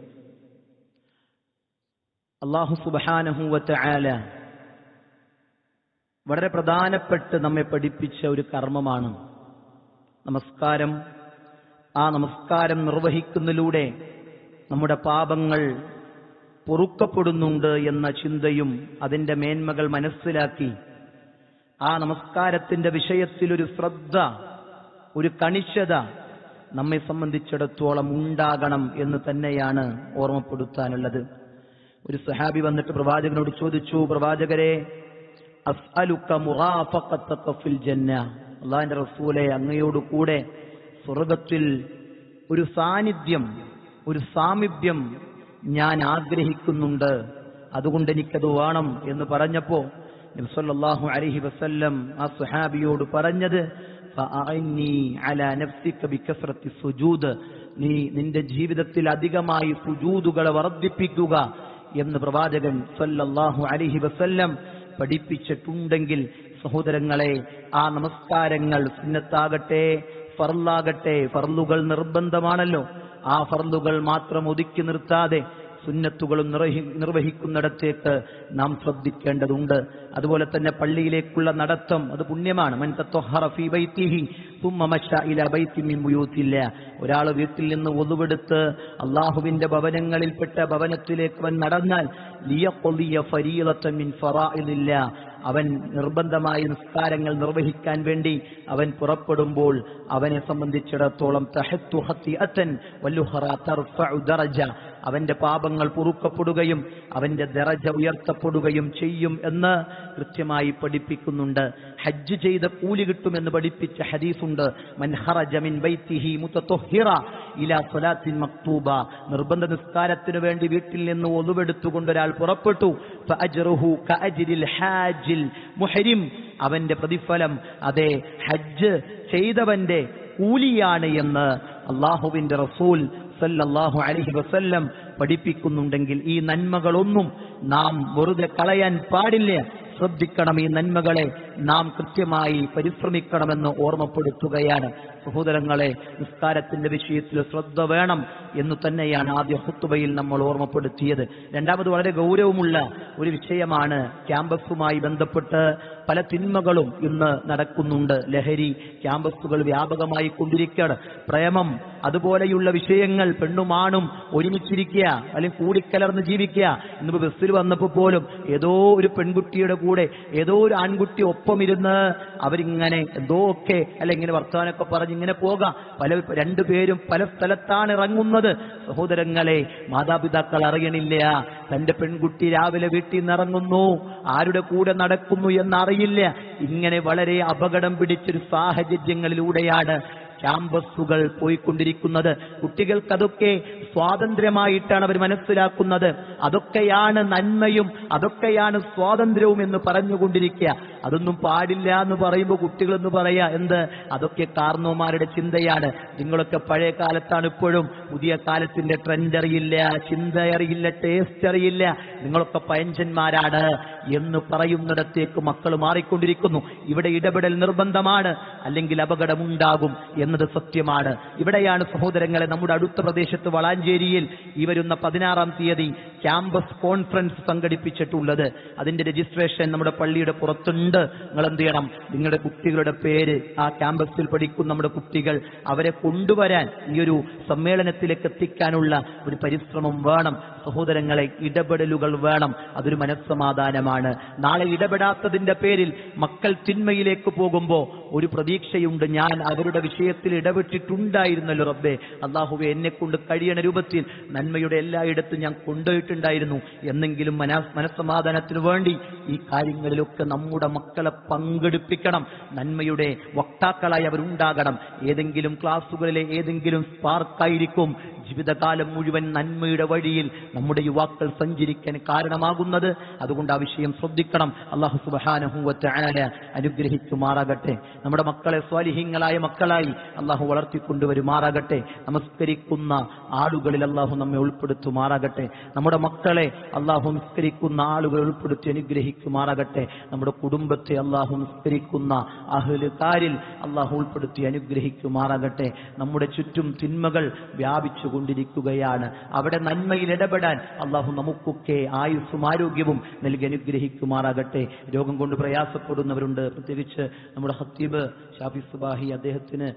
അല്ലാഹു സുബ്ഹാനഹു വ തആല വളരെ പ്രധാനപ്പെട്ട് നമ്മെ പഠിപ്പിച്ച ഒരു കർമ്മമാണ് നമസ്കാരം. ആ നമസ്കാരം നിർവഹിക്കുന്നതിലൂടെ നമ്മുടെ പാപങ്ങൾ പൊറുക്കപ്പെടുന്നുണ്ട് എന്ന ചിന്തയും അതിന്റെ മേന്മകൾ മനസ്സിലാക്കി ആ നമസ്കാരത്തിന്റെ വിഷയത്തിൽ ഒരു ശ്രദ്ധ, ഒരു കണിശത നമ്മെ സംബന്ധിച്ചിടത്തോളം ഉണ്ടാകണം എന്ന് തന്നെയാണ് ഓർമ്മപ്പെടുത്താനുള്ളത്. ഒരു സഹാബി വന്നിട്ട് പ്രവാചകനോട് ചോദിച്ചു, പ്രവാചകരെ, അസ്അലുക മുറാഫഖതക ഫിൽ ജന്ന, അല്ലാഹുവിന്റെ റസൂലേ, അങ്ങയോട് കൂടെ സ്വർഗ്ഗത്തിൽ ഒരു സാന്നിധ്യം, ഒരു സാമീപ്യം ഞാൻ ആഗ്രഹിക്കുന്നുണ്ട്, അതുകൊണ്ട് എനിക്കത് വേണം എന്ന് പറഞ്ഞപ്പോ നബി സല്ലല്ലാഹു അലൈഹി വസല്ലം ആ സ്വഹാബിയോട് പറഞ്ഞത്, ഫഅഇന്നി അലാ നഫ്സിക ബികസ്റത്തി സുജൂദ്, നീ നിന്റെ ജീവിതത്തിൽ അധികമായി സുജൂദുകളെ വർദ്ധിപ്പിക്കുക എന്ന് പ്രവാചകൻ സല്ലല്ലാഹു അലൈഹി വസല്ലം പഠിപ്പിച്ചിട്ടുണ്ടെങ്കിൽ സഹോദരങ്ങളെ, ആ നമസ്കാരങ്ങൾ സുന്നത്താകട്ടെ ഫർളാകട്ടെ, ഫർളുകൾ നിർബന്ധമാണല്ലോ, ആ ഫർളുകൾ മാത്രം ഒതുക്കി നിർത്താതെ സുന്നത്തുകളും നിർവഹിക്കുന്നിടത്തേക്ക് നാം ശ്രദ്ധിക്കേണ്ടതുണ്ട്. അതുപോലെ തന്നെ പള്ളിയിലേക്കുള്ള നടത്തം അത് പുണ്യമാണ്. മൻ തത്വഹറ ഫീ ബൈതിഹി സുമ്മ മശാ ഇലാ ബൈതി മിൻ ബുയൂത്തില്ലാ, ഒരാൾ വീട്ടിൽ നിന്ന് ഒളുവെടുത്ത് അള്ളാഹുവിന്റെ ഭവനങ്ങളിൽപ്പെട്ട ഭവനത്തിലേക്ക് അവൻ നടന്നാൽ ലിയഖ്ളിയ ഫരീളതൻ മിൻ ഫറാഇദില്ലാ, അവൻ നിർബന്ധമായ നിസ്കാരങ്ങൾ നിർവഹിക്കാൻ വേണ്ടി അവൻ പുറപ്പെടുമ്പോൾ അവനെ സംബന്ധിച്ചിടത്തോളം തഹത്തു ഖത്തിഅതൻ വലുഹറ തർഫഉ ദറജ, അവന്റെ പാപങ്ങൾ പൊറുക്കപ്പെടുകയും അവന്റെ ദറജ ഉയർത്തപ്പെടുകയും ചെയ്യും എന്ന് കൃത്യമായി പഠിപ്പിക്കുന്നുണ്ട്. ഹജ്ജ് ചെയ്ത കൂലി കിട്ടുമെന്ന് പഠിപ്പിച്ച ഹദീസുണ്ട്. മൻ ഖറജ മിൻ ബൈതിഹി മുതതഹിറ ഇലാ സ്വലാത്തിൻ മക്തൂബ, നിർബന്ധ നിസ്കാരത്തിനു വേണ്ടി വീട്ടിൽ നിന്ന് ഒളുവെടുത്തുകൊണ്ട് ഒരാൾ പുറപ്പെട്ടു, ഫഅജ്റുഹു കഅജ്രിൽ ഹാജിൽ മുഹരിം, അവന്റെ പ്രതിഫലം അതെ ഹജ്ജ് ചെയ്തവന്റെ കൂലിയാണ് എന്ന് അല്ലാഹുവിന്റെ റസൂൽ സല്ലല്ലാഹു അലൈഹി വസല്ലം പഠിപ്പിക്കുന്നുണ്ടെങ്കിൽ ഈ നന്മകളൊന്നും നാം വെറുതെ കളയാൻ പാടില്ല. ശ്രദ്ധിക്കണം, ഈ നന്മകളെ നാം കൃത്യമായി പരിശ്രമിക്കണമെന്ന് ഓർമ്മപ്പെടുത്തുകയാണ്. സഹോദരങ്ങളെ, നിസ്കാരത്തിന്റെ വിഷയത്തിൽ ശ്രദ്ധ വേണം എന്ന് തന്നെയാണ് ആദ്യ ഖുത്ബയിൽ നമ്മൾ ഓർമ്മപ്പെടുത്തിയത്. രണ്ടാമത് വളരെ ഗൗരവമുള്ള ഒരു വിഷയമാണ്. ക്യാമ്പസുമായി ബന്ധപ്പെട്ട് പല തിന്മകളും ഇന്ന് നടക്കുന്നുണ്ട്. ലഹരി ക്യാമ്പസുകൾ വ്യാപകമായി കൊണ്ടിരിക്കുകയാണ്. പ്രേമം, അതുപോലെയുള്ള വിഷയങ്ങൾ, പെണ്ണുമാണും ഒരുമിച്ചിരിക്കുക അല്ലെങ്കിൽ കൂടിക്കലർന്ന് ജീവിക്കുക. ഇന്നിപ്പോ ബസ്സിൽ വന്നപ്പോൾ പോലും ഏതോ ഒരു പെൺകുട്ടിയുടെ കൂടെ ഏതോ ഒരു ആൺകുട്ടി ഒപ്പമിരുന്ന് അവരിങ്ങനെ എന്തോ ഒക്കെ അല്ല ഇങ്ങനെ വർത്തമാനമൊക്കെ പറഞ്ഞ് ഇങ്ങനെ പോകാം. രണ്ടുപേരും പല സ്ഥലത്താണ് ഇറങ്ങുന്നത്. സഹോദരങ്ങളെ, മാതാപിതാക്കൾ അറിയണില്ല. തന്റെ പെൺകുട്ടി രാവിലെ വീട്ടിൽ നിന്ന് ഇറങ്ങുന്നു, ആരുടെ കൂടെ നടക്കുന്നു എന്നറിയില്ല. ഇങ്ങനെ വളരെ അപകടം പിടിച്ചൊരു സാഹചര്യങ്ങളിലൂടെയാണ് ക്യാമ്പസുകൾ പോയിക്കൊണ്ടിരിക്കുന്നത്. കുട്ടികൾക്കതൊക്കെ സ്വാതന്ത്ര്യമായിട്ടാണ് അവർ മനസ്സിലാക്കുന്നത്. അതൊക്കെയാണ് നന്മയും അതൊക്കെയാണ് സ്വാതന്ത്ര്യവും എന്ന് പറഞ്ഞുകൊണ്ടിരിക്കുക. അതൊന്നും പാടില്ല എന്ന് പറയുമ്പോൾ കുട്ടികളെന്ന് പറയാ എന്ത്? അതൊക്കെ കാർന്നോമാരുടെ ചിന്തയാണ്. നിങ്ങളൊക്കെ പഴയ കാലത്താണ്, ഇപ്പോഴും പുതിയ കാലത്തിന്റെ ട്രെൻഡ് അറിയില്ല, ചിന്ത അറിയില്ല, ടേസ്റ്റ് അറിയില്ല, നിങ്ങളൊക്കെ പയഞ്ചന്മാരാണ് എന്ന് പറയുന്നിടത്തേക്ക് മക്കൾ മാറിക്കൊണ്ടിരിക്കുന്നു. ഇവിടെ ഇടപെടൽ നിർബന്ധമാണ്, അല്ലെങ്കിൽ അപകടമുണ്ടാകും എന്നത് സത്യമാണ്. ഇവിടെയാണ് സഹോദരങ്ങളെ നമ്മുടെ അടുത്ത പ്രദേശത്ത് വളാഞ്ചേരിയിൽ ഈ വരുന്ന 16-ാം തീയതി ക്യാമ്പസ് കോൺഫറൻസ് സംഘടിപ്പിച്ചിട്ടുള്ളത്. അതിന്റെ രജിസ്ട്രേഷൻ നമ്മുടെ പള്ളിയുടെ പുറത്തുണ്ട്. നിങ്ങൾ എന്ത് ചെയ്യണം? നിങ്ങളുടെ കുട്ടികളുടെ പേര്, ആ ക്യാമ്പസിൽ പഠിക്കുന്ന നമ്മുടെ കുട്ടികൾ, അവരെ കൊണ്ടുവരാൻ ഈ ഒരു സമ്മേളനത്തിലേക്ക് എത്തിക്കാനുള്ള ഒരു പരിശ്രമം വേണം. സഹോദരങ്ങളെ, ഇടപെടലുകൾ വേണം. അതൊരു മനസ്സമാധാനമാണ്. നാളെ ഇടപെടാത്തതിന്റെ പേരിൽ മക്കൾ തിന്മയിലേക്ക് പോകുമ്പോൾ ഒരു പ്രതീക്ഷയുണ്ട്. ഞാൻ അവരുടെ വിഷയത്തിൽ ഇടപെട്ടിട്ടുണ്ടായിരുന്നല്ലോ റബ്ബേ, അല്ലാഹുവേ എന്നെ കൊണ്ട് കഴിയണ രൂപത്തിൽ നന്മയുടെ എല്ലായിടത്തും ഞാൻ കൊണ്ടുപോയിട്ടുണ്ടായിരുന്നു. എന്നെങ്കിലും മനസ്സമാധാനത്തിനു വേണ്ടി ഈ കാര്യങ്ങളിലൊക്കെ നമ്മുടെ മക്കളെ പങ്കെടുപ്പിക്കണം. നന്മയുടെ വക്താക്കളായി അവരുണ്ടാകണം. ഏതെങ്കിലും ക്ലാസ്സുകളിലെ ഏതെങ്കിലും സ്പാർക്കായിരിക്കും ജീവിതകാലം മുഴുവൻ നന്മയുടെ വഴിയിൽ നമ്മുടെ യുവാക്കൾ സഞ്ചരിക്കാൻ കാരണമാകുന്നത്. അതുകൊണ്ട് ആ വിഷയം ശ്രദ്ധിക്കണം. അല്ലാഹു സുബ്ഹാനഹു വ തആല അനുഗ്രഹിക്കുമാറാകട്ടെ. നമ്മുടെ മക്കളെ സ്വാലിഹീങ്ങളായ മക്കളായി അല്ലാഹു വളർത്തിക്കൊണ്ടുവരുമാറാകട്ടെ. നമസ്കരിക്കുന്ന ആളുകളിൽ അല്ലാഹു നമ്മെ ഉൾപ്പെടുത്തുമാറാകട്ടെ. നമ്മുടെ മക്കളെ അല്ലാഹു നിസ്കരിക്കുന്ന ആളുകൾ ഉൾപ്പെടുത്തി അനുഗ്രഹിക്കുമാറാകട്ടെ. നമ്മുടെ കുടുംബത്തെ അല്ലാഹു നിസ്കരിക്കുന്ന അഹ്ലുകാരിൽ അല്ലാഹു ഉൾപ്പെടുത്തി അനുഗ്രഹിക്കുമാറാകട്ടെ. നമ്മുടെ ചുറ്റും തിന്മകൾ വ്യാപിച്ചുകൊണ്ടിരിക്കുകയാണ്. അവിടെ നന്മയിൽ ഇടപെടാൻ അല്ലാഹു നമുക്കൊക്കെ ആയുസ്സും ആരോഗ്യവും നൽകി അനുഗ്രഹിക്കുമാറാകട്ടെ. രോഗം കൊണ്ട് പ്രയാസപ്പെടുന്നവരുണ്ട്. പ്രത്യേകിച്ച് നമ്മുടെ ഖത്തീബ് ഷാഫി സുബാഹി, അദ്ദേഹത്തിന്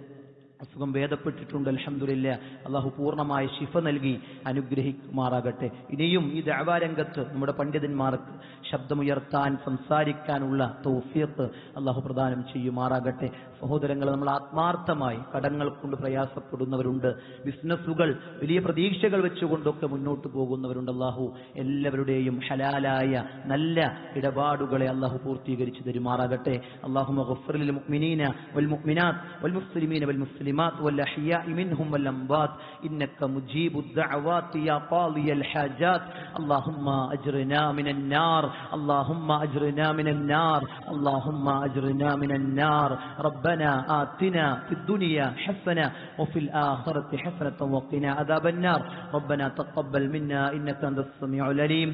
അസുഖം ഭേദപ്പെട്ടിട്ടുണ്ട്. അൽഹംദുലില്ലാഹ്. അല്ലാഹു പൂർണ്ണമായ ശിഫ നൽകി അനുഗ്രഹിക്കുമാറാകട്ടെ. ഇനിയും ഈ ദഅവാ രംഗത്ത് നമ്മുടെ പണ്ഡിതന്മാർക്ക് ശബ്ദമുയർത്താൻ, സംസാരിക്കാനുള്ള തൗഫീഖ് അല്ലാഹു പ്രദാനം ചെയ്യുമാറാകട്ടെ. സഹോദരങ്ങളെ, നമ്മൾ ആത്മാർത്ഥമായി കടങ്ങൾ കൊണ്ട് പ്രയാസപ്പെടുന്നവരുണ്ട്. ബിസിനസ്സുകൾ വലിയ പ്രതീക്ഷകൾ വെച്ചുകൊണ്ടൊക്കെ മുന്നോട്ട് പോകുന്നവരുണ്ട്. അല്ലാഹു എല്ലാവരുടെയും ഹലാലായ നല്ല ഇടപാടുകളെ അല്ലാഹു പൂർത്തീകരിച്ചു തരുമാറാകട്ടെ. അല്ലാഹുമ്മ ഗഫിർ ലിൽ മുഅ്മിനീന വൽ മുഅ്മിനാത്ത് വൽ മുസ്ലിമീന വൽ മുസ്ലിമാത്ത് والأحياء منهم والأموات إنك مجيب الدعوات يا قاضي الحاجات اللهم أجرنا من النار اللهم أجرنا من النار اللهم أجرنا من النار ربنا آتنا في الدنيا حسنة وفي الآخرة حسنة وقنا عذاب النار ربنا تقبل منا إنك أنت السميع العليم